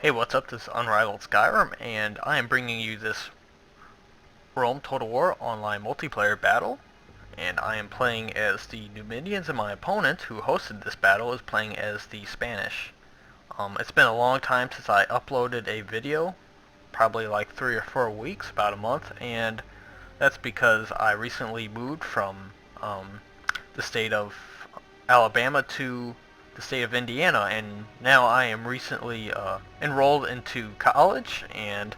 Hey, what's up? This is Unrivaled Skyrim, and I am bringing you this Rome Total War online multiplayer battle. And I am playing as the Numidians, and my opponent, who hosted this battle, is playing as the Spanish. It's been a long time since I uploaded a video, probably like 3 or 4 weeks, about a month, and that's because I recently moved from the state of Alabama to the state of Indiana, and now I am recently enrolled into college, and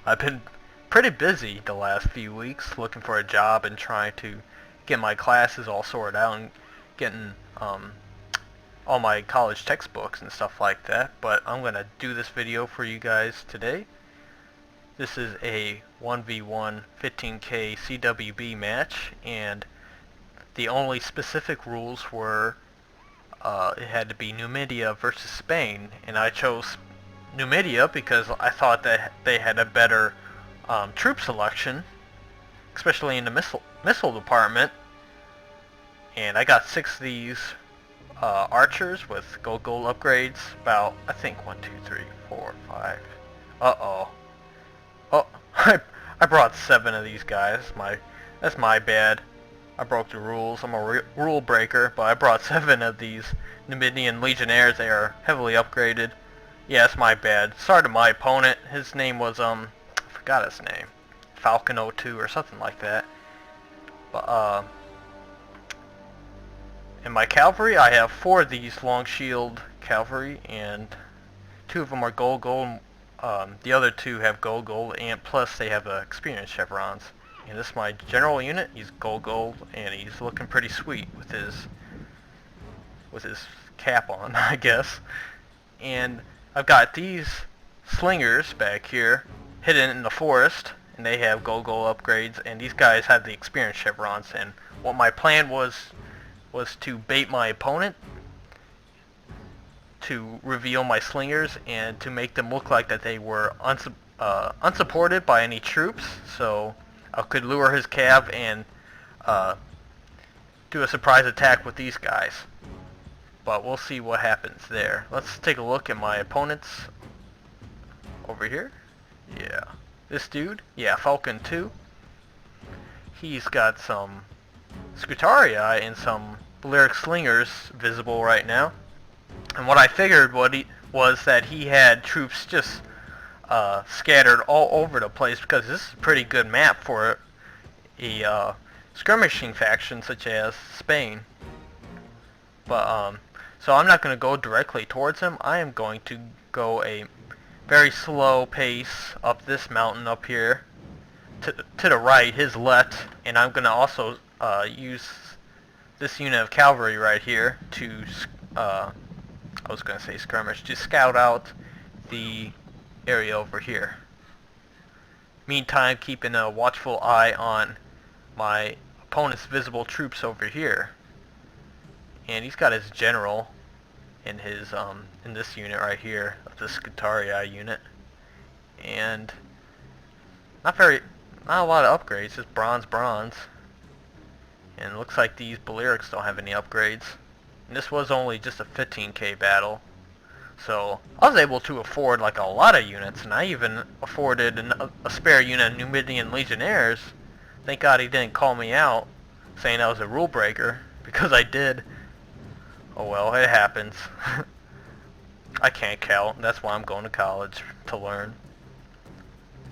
I've been pretty busy the last few weeks looking for a job and trying to get my classes all sorted out and getting all my college textbooks and stuff like that. But I'm going to do this video for you guys today. This is a 1v1 15k CWB match, and the only specific rules were it had to be Numidia versus Spain, and I chose Numidia because I thought that they had a better troop selection, especially in the missile department. And I got 6 of these archers with gold upgrades. About, I think, 1, 2, 3, 4, 5. Uh-oh. Oh, I brought 7 of these guys. That's my bad. I broke the rules. I'm a rule breaker, but I brought 7 of these Numidian Legionnaires. They are heavily upgraded. Yeah, it's my bad. Sorry to my opponent. His name was, I forgot his name. Falcon 02 or something like that. But, in my cavalry, I have 4 of these long shield cavalry, and 2 of them are gold. The other 2 have gold, and plus they have experience chevrons. And this is my general unit. He's gold, and he's looking pretty sweet with his cap on, I guess. And I've got these slingers back here, hidden in the forest, and they have gold upgrades. And these guys have the experience chevrons. And what my plan was to bait my opponent to reveal my slingers and to make them look like that they were unsupported by any troops. So I could lure his cav and do a surprise attack with these guys. But we'll see what happens there. Let's take a look at my opponents over here. Yeah, this dude. Yeah, Falcon 2. He's got some Scutarii and some Balearic Slingers visible right now. And what I figured was that he had troops just scattered all over the place, because this is a pretty good map for a skirmishing faction such as Spain. But so I'm not going to go directly towards him. I am going to go a very slow pace up this mountain up here to the right, his left, and I'm going to also use this unit of cavalry right here to I was going to say skirmish, to scout out the area over here. Meantime, keeping a watchful eye on my opponent's visible troops over here. And he's got his general in his in this unit right here, of the Scutarii unit. And not a lot of upgrades, just bronze. And it looks like these Balearics don't have any upgrades. And this was only just a 15k battle. So I was able to afford like a lot of units, and I even afforded a spare unit of Numidian Legionnaires. Thank God he didn't call me out saying I was a rule breaker, because I did. Oh well, it happens. I can't count. That's why I'm going to college, to learn.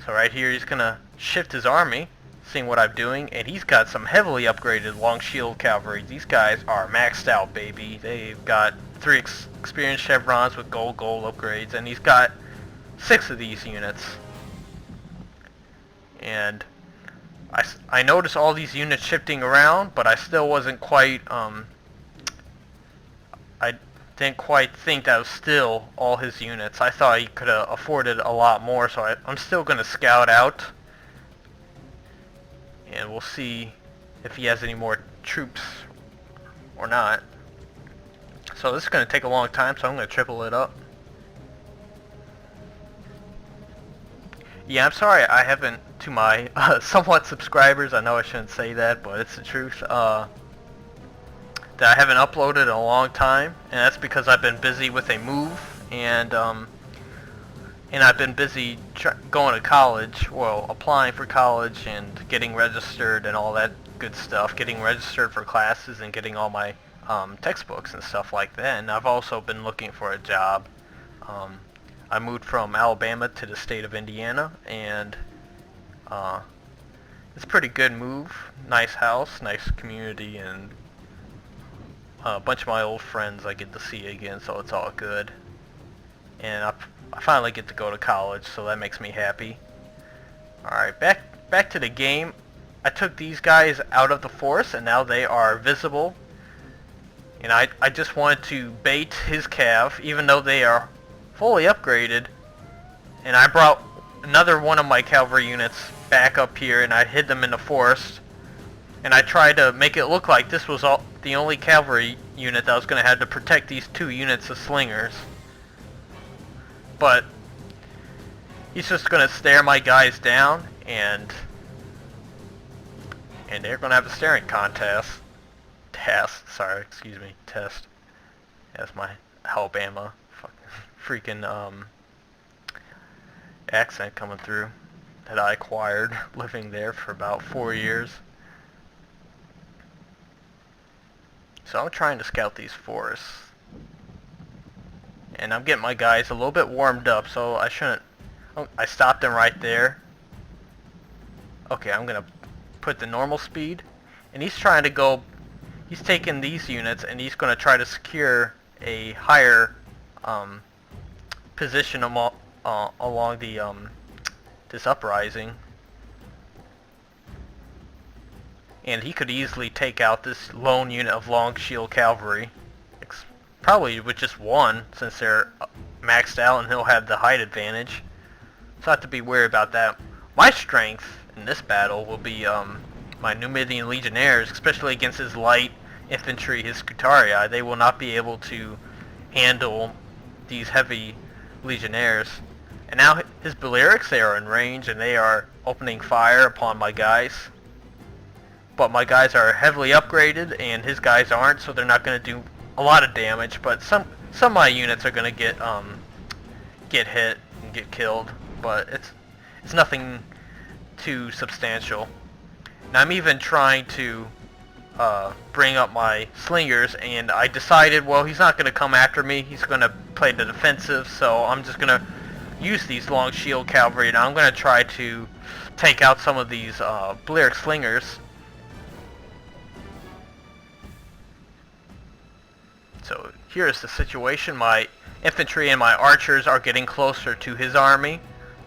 So right here he's gonna shift his army, seeing what I'm doing, and he's got some heavily upgraded long shield cavalry. These guys are maxed out, baby. They've got 3 experience chevrons with gold upgrades, and he's got 6 of these units. And I noticed all these units shifting around, but I still wasn't quite I didn't quite think that was still all his units. I thought he could have afforded a lot more, so I'm still going to scout out, and we'll see if he has any more troops or not. So this is going to take a long time, so I'm going to triple it up. Yeah, I'm sorry I haven't, to my somewhat subscribers, I know I shouldn't say that, but it's the truth, that I haven't uploaded in a long time, and that's because I've been busy with a move, and and I've been busy going to college, well, applying for college and getting registered and all that good stuff, getting registered for classes and getting all my textbooks and stuff like that. And I've also been looking for a job. I moved from Alabama to the state of Indiana, and it's a pretty good move. Nice house, nice community, and a bunch of my old friends I get to see again, so it's all good. And I finally get to go to college, so that makes me happy. Alright, back to the game. I took these guys out of the forest, and now they are visible. And I just wanted to bait his cav, even though they are fully upgraded. And I brought another one of my cavalry units back up here, and I hid them in the forest. And I tried to make it look like this was the only cavalry unit that was going to have to protect these 2 units of slingers. But he's just going to stare my guys down, and they're going to have a staring contest. Test. That's my Alabama freaking accent coming through that I acquired living there for about 4 years. So I'm trying to scout these forests. And I'm getting my guys a little bit warmed up, so I shouldn't... Oh, I stopped them right there. Okay, I'm going to put the normal speed. And he's trying to go... He's taking these units, and he's going to try to secure a higher position along the this uprising. And he could easily take out this lone unit of long shield cavalry. Probably with just one, since they're maxed out and he'll have the height advantage. So I have to be wary about that. My strength in this battle will be my Numidian legionnaires, especially against his light infantry, his Scutarii. They will not be able to handle these heavy legionnaires. And now his Balearics, they are in range and they are opening fire upon my guys. But my guys are heavily upgraded and his guys aren't, so they're not going to do a lot of damage. But some of my units are going to get hit and get killed, but it's nothing too substantial. Now I'm even trying to bring up my slingers, and I decided, well, he's not going to come after me. He's going to play the defensive, so I'm just going to use these long shield cavalry, and I'm going to try to take out some of these Balearic slingers. So here's the situation. My infantry and my archers are getting closer to his army,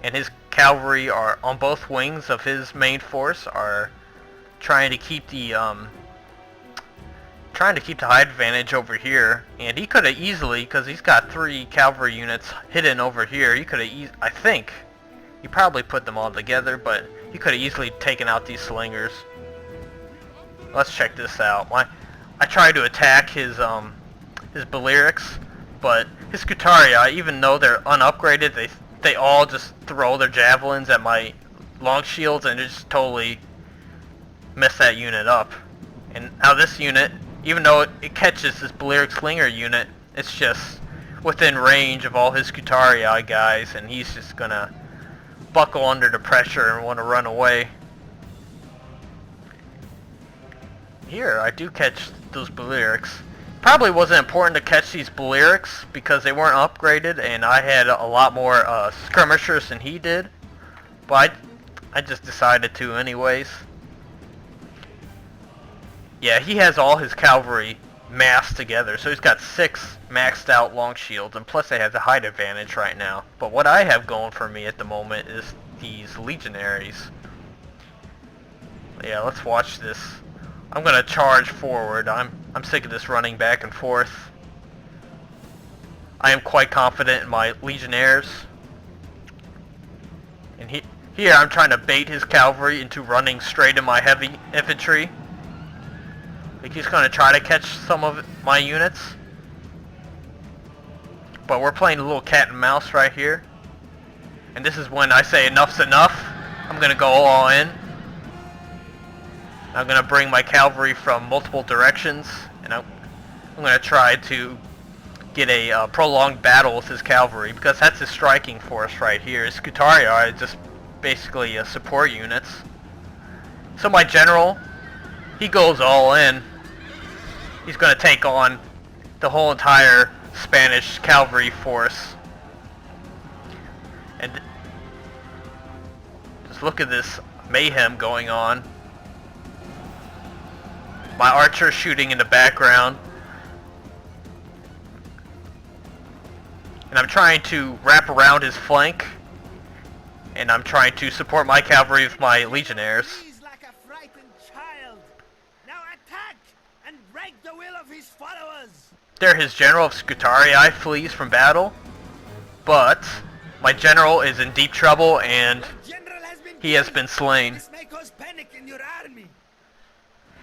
and his cavalry are on both wings of his main force, are trying to keep the height advantage over here. And he could have easily, because he's got 3 cavalry units hidden over here, he could have I think he probably put them all together, but he could have easily taken out these slingers. Let's check this out. I tried to attack his Balearics, but his Scutarii, even though they're unupgraded, they all just throw their javelins at my long shields and just totally mess that unit up. And now this unit, even though it catches this Balearic slinger unit, it's just within range of all his Scutarii guys, and he's just gonna buckle under the pressure and want to run away. Here, I do catch those Balearics. Probably wasn't important to catch these Balearics because they weren't upgraded, and I had a lot more skirmishers than he did. But I just decided to anyways. Yeah, he has all his cavalry massed together, so he's got 6 maxed out long shields, and plus they have the height advantage right now. But what I have going for me at the moment is these legionaries. Yeah, let's watch this. I'm gonna charge forward. I'm sick of this running back and forth. I am quite confident in my legionnaires. And here I'm trying to bait his cavalry into running straight in my heavy infantry. I think he's gonna try to catch some of my units. But we're playing a little cat and mouse right here. And this is when I say enough's enough. I'm gonna go all in. I'm going to bring my cavalry from multiple directions, and I'm going to try to get a prolonged battle with his cavalry, because that's his striking force right here. His Scutarii are just basically support units. So my general, he goes all in. He's going to take on the whole entire Spanish cavalry force. And just look at this mayhem going on. My archer shooting in the background. And I'm trying to wrap around his flank. And I'm trying to support my cavalry with my legionnaires. Like a frightened child. Now attack and break the will of his followers. There his general of Scutarii flees from battle. But my general is in deep trouble and he has been slain. This may cause panic in your army.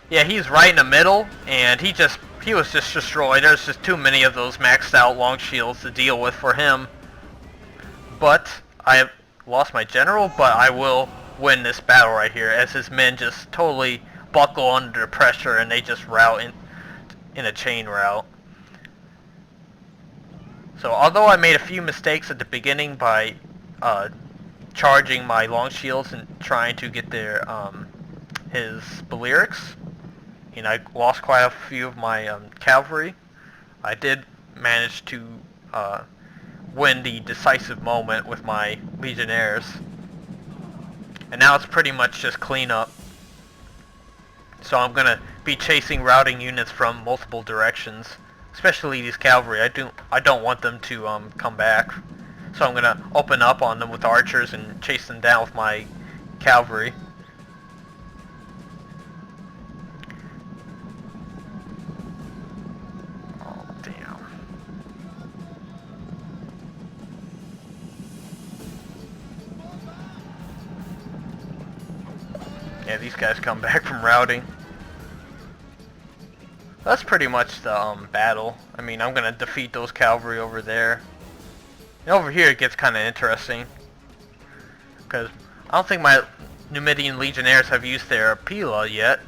Yeah, he's right in the middle, and he was just destroyed. There's just too many of those maxed out long shields to deal with for him. But I have lost my general, but I will win this battle right here, as his men just totally buckle under pressure and they just rout in a chain rout. So although I made a few mistakes at the beginning by charging my long shields and trying to get their his Balearics, and I lost quite a few of my cavalry, I did manage to win the decisive moment with my legionnaires. And now it's pretty much just cleanup. So I'm gonna be chasing routing units from multiple directions, especially these cavalry. I don't want them to come back. So I'm gonna open up on them with archers and chase them down with my cavalry. Oh damn. Yeah, these guys come back from routing. That's pretty much the battle. I mean, I'm gonna defeat those cavalry over there. And over here it gets kind of interesting, because I don't think my Numidian legionnaires have used their Pila yet,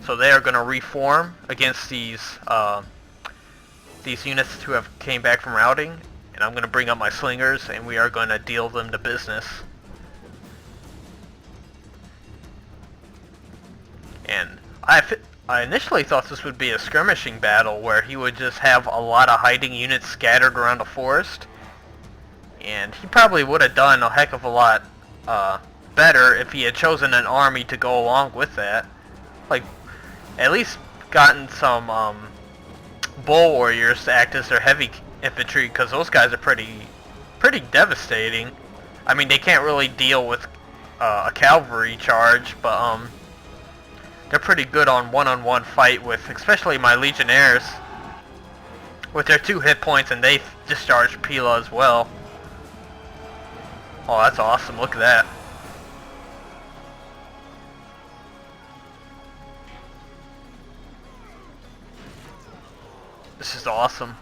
so they are gonna reform against these units who have came back from routing, and I'm gonna bring up my slingers and we are gonna deal them to business. And I initially thought this would be a skirmishing battle where he would just have a lot of hiding units scattered around the forest, and he probably would have done a heck of a lot better if he had chosen an army to go along with that. Like, at least gotten some bull warriors to act as their heavy infantry, because those guys are pretty devastating. I mean, they can't really deal with a cavalry charge, but they're pretty good on one-on-one fight with, especially my legionnaires, with their 2 hit points, and they discharge Pila as well. Oh, that's awesome! Look at that. This is awesome.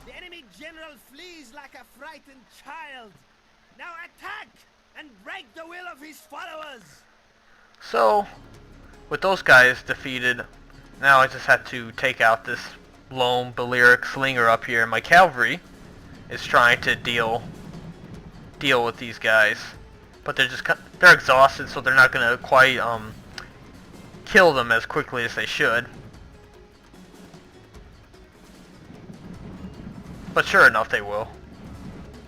The enemy general flees like a frightened child. Now attack and break the will of his followers. So, with those guys defeated, now I just have to take out this lone Balearic slinger up here. My cavalry is trying to deal with these guys, but they're exhausted, so they're not gonna quite kill them as quickly as they should. But sure enough, they will.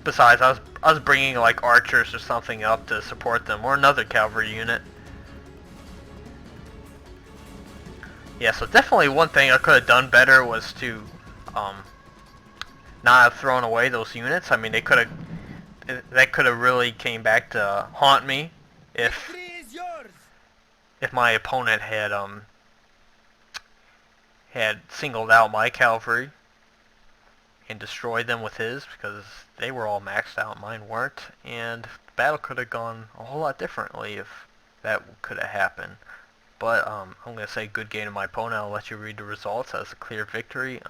Besides, I was bringing like archers or something up to support them, or another cavalry unit. Yeah, so definitely one thing I could have done better was to not have thrown away those units. I mean, that could have really came back to haunt me if my opponent had singled out my cavalry and destroyed them with his, because they were all maxed out, mine weren't, and the battle could have gone a whole lot differently if that could have happened. But I'm going to say good game to my opponent. I'll let you read the results as a clear victory.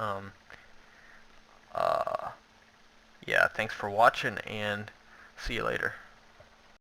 Yeah, thanks for watching, and see you later.